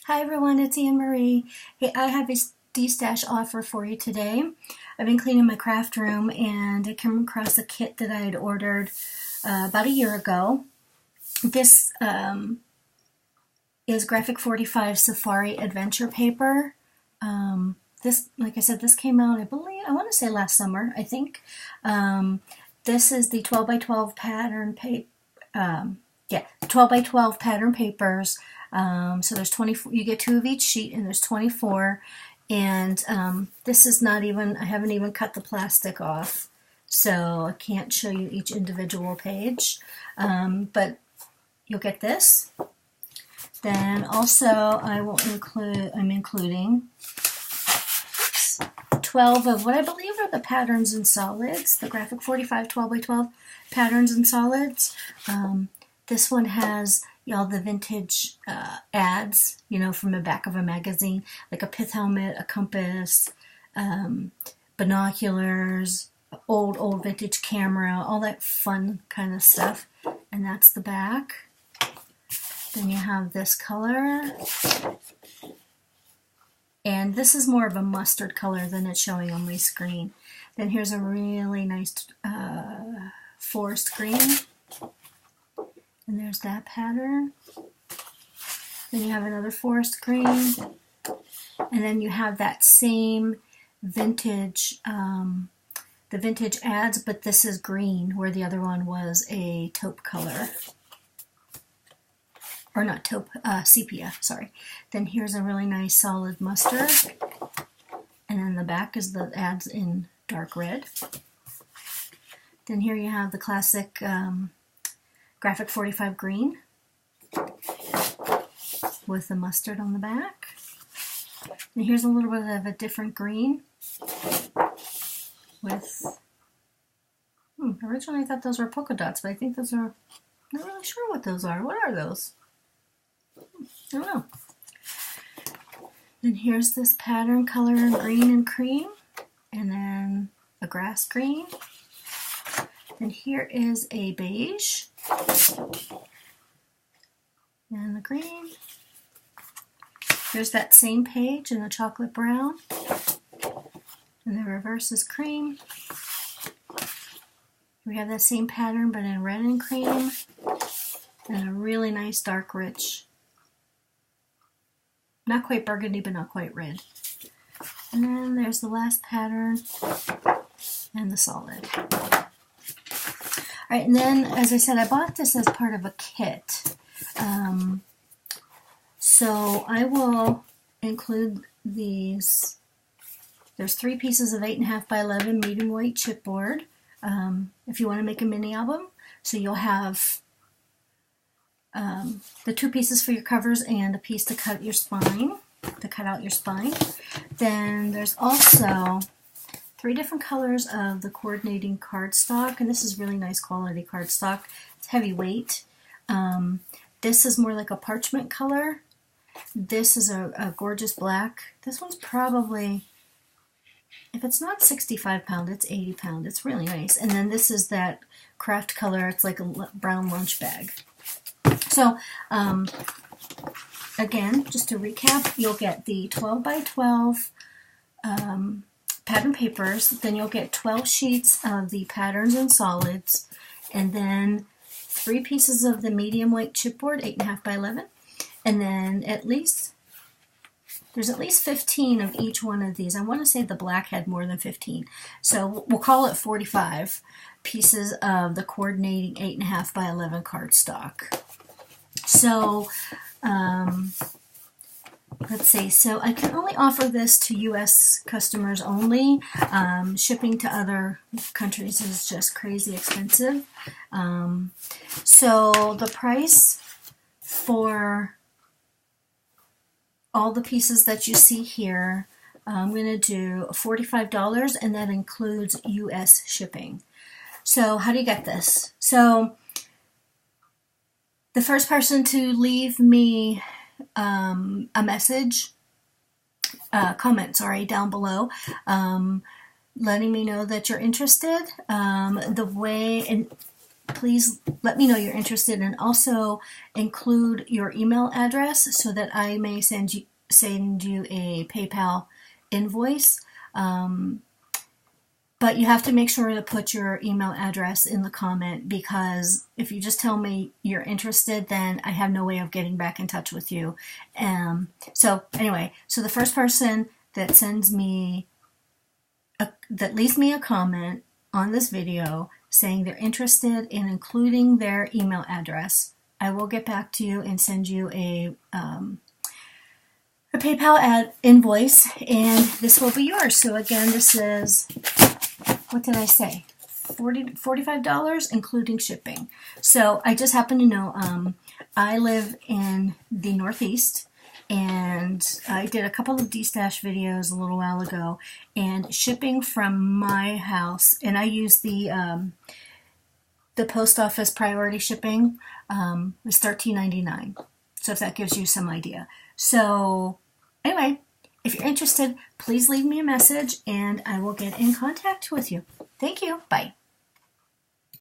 Hi everyone, it's Anne Marie. Hey, I have a DeStash offer for you today. I've been cleaning my craft room and I came across a kit that I had ordered about a year ago. This is G45 Safari Adventure Paper. This, like I said, this came out, I want to say last summer, I think. This is the 12 by 12 pattern 12 by 12 pattern papers. So there's 24, you get 2 of each sheet and there's 24. And this is not even, I haven't even cut the plastic off. So I can't show you each individual page. But you'll get this. Then also I'm including 12 of what I believe are the patterns in solids, the G45 12 by 12 patterns in solids. This one has all the vintage ads, from the back of a magazine, like a pith helmet, a compass, binoculars, old vintage camera, all that fun kind of stuff. And that's the back. Then you have this color. And this is more of a mustard color than it's showing on my screen. Then here's a really nice forest green. And there's that pattern. Then you have another forest green. And then you have that same vintage, the vintage ads, but this is green, where the other one was a taupe color. Or not taupe, sepia, sorry. Then here's a really nice solid mustard. And then the back is the ads in dark red. Then here you have the classic G45 green with the mustard on the back. And here's a little bit of a different green with, originally I thought those were polka dots, but I think those are, I'm not really sure what those are. What are those? I don't know. Then here's this pattern color in green and cream, and then a grass green. And here is a beige, and the green. There's that same page in the chocolate brown, and the reverse is cream. We have that same pattern but in red and cream, and a really nice dark rich, not quite burgundy but not quite red. And then there's the last pattern and the solid. Alright, and then as I said, I bought this as part of a kit. So I will include these. There's 3 pieces of 8.5 by 11 medium weight chipboard. If you want to make a mini album, so you'll have the 2 pieces for your covers and a piece to cut your spine, to cut out your spine. Then there's also 3 different colors of the coordinating cardstock, and this is really nice quality cardstock. It's heavyweight. This is more like a parchment color. This is a gorgeous black. This one's probably, if it's not 65 pound, it's 80 pound. It's really nice. And then this is that kraft color. It's like a brown lunch bag. So, again, just to recap, you'll get the 12 by 12 pattern papers. Then you'll get 12 sheets of the patterns and solids. And then 3 pieces of the medium weight chipboard, 8.5 by 11. And then there's at least 15 of each one of these. I want to say the black had more than 15. So we'll call it 45 pieces of the coordinating 8.5 by 11 cardstock. So, let's see. So I can only offer this to U.S. customers only. Shipping to other countries is just crazy expensive. So the price for all the pieces that you see here, I'm going to do $45, and that includes U.S. shipping. So how do you get this? So the first person to leave me a message, comment, down below, letting me know that you're interested. The way, and please let me know you're interested, and also include your email address so that I may send you a PayPal invoice. But you have to make sure to put your email address in the comment, because if you just tell me you're interested, then I have no way of getting back in touch with you. So anyway, so the first person that sends me, that leaves me a comment on this video saying they're interested in including their email address, I will get back to you and send you a PayPal invoice, and this will be yours. So again, this is, what did I say? $45 including shipping. So I just happen to know I live in the Northeast, and I did a couple of DeStash videos a little while ago, and shipping from my house, and I use the post office priority shipping, was $13.99. So if that gives you some idea. So anyway, if you're interested, please leave me a message and I will get in contact with you. Thank you. Bye.